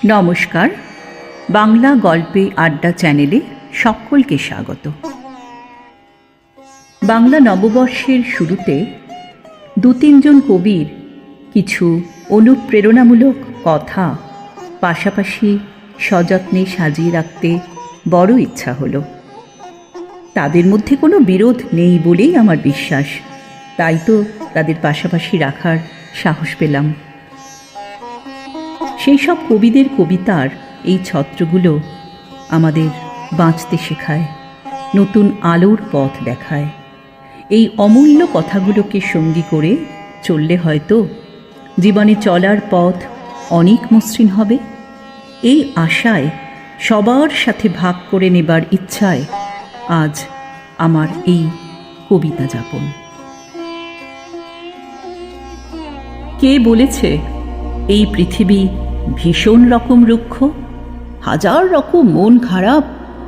নমস্কার, বাংলা গল্পে আড্ডা চ্যানেলে সকলকে স্বাগত। বাংলা নববর্ষের শুরুতে দু তিনজন কবির কিছু অনুপ্রেরণামূলক কথা পাশাপাশি সযত্নে সাজিয়ে রাখতে বড় ইচ্ছা হলো। তাদের মধ্যে কোনো বিরোধ নেই বলেই আমার বিশ্বাস, তাই তো তাদের পাশাপাশি রাখার সাহস পেলাম। সেই সব কবিদের কবিতার এই ছত্রগুলো আমাদের বাঁচতে শেখায়, নতুন আলোর পথ দেখায়। এই অমূল্য কথাগুলোকে সঙ্গী করে চললে হয়তো জীবনে চলার পথ অনেক মসৃণ হবে। এই আশায়, সবার সাথে ভাগ করে নেবার ইচ্ছায় আজ আমার এই কবিতা যাপন। কে বলেছে এই পৃথিবী ভীষণ রকম রুক্ষ, হাজার রকম মন খারাপ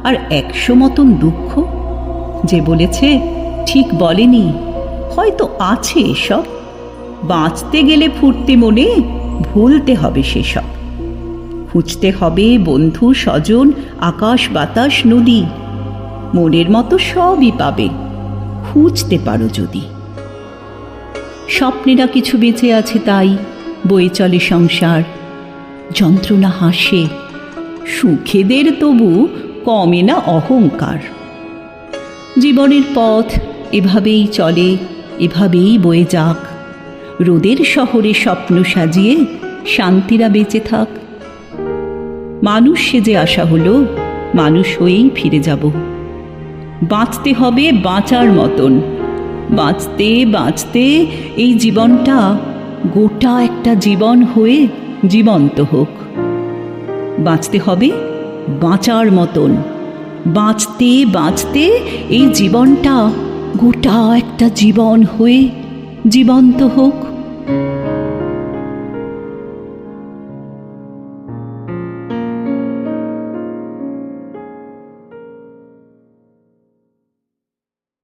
আর 100 মতন দুঃখ? যে বলেছে ঠিক বলেনি, হয়তো আছে এসব। বাঁচতে গেলে ফুর্তি মনে ভুলতে হবে সেসব। খুঁজতে হবে বন্ধু স্বজন, আকাশ বাতাস নদী, মনের মতো সবই পাবে খুঁজতে পারো যদি। স্বপ্নেরা কিছু বেঁচে আছে তাই বয়ে চলে সংসার, যন্ত্রণা হাসে সুখেদের তবু কমে না অহংকার। জীবনের পথ এভাবেই চলে, এভাবেই বয়ে যাক। রোদের শহরে স্বপ্ন সাজিয়ে শান্তিরা বেঁচে থাক। মানুষ সেজে আসা হলো, মানুষ হয়েই ফিরে যাব। বাঁচতে হবে বাঁচার মতন, বাঁচতে বাঁচতে এই জীবনটা গোটা একটা জীবন হয়ে জীবন্ত হোক। বাঁচতে হবে বাঁচার মতন, বাঁচতে বাঁচতে এই জীবনটা গোটা একটা জীবন হয়ে জীবন্ত হোক।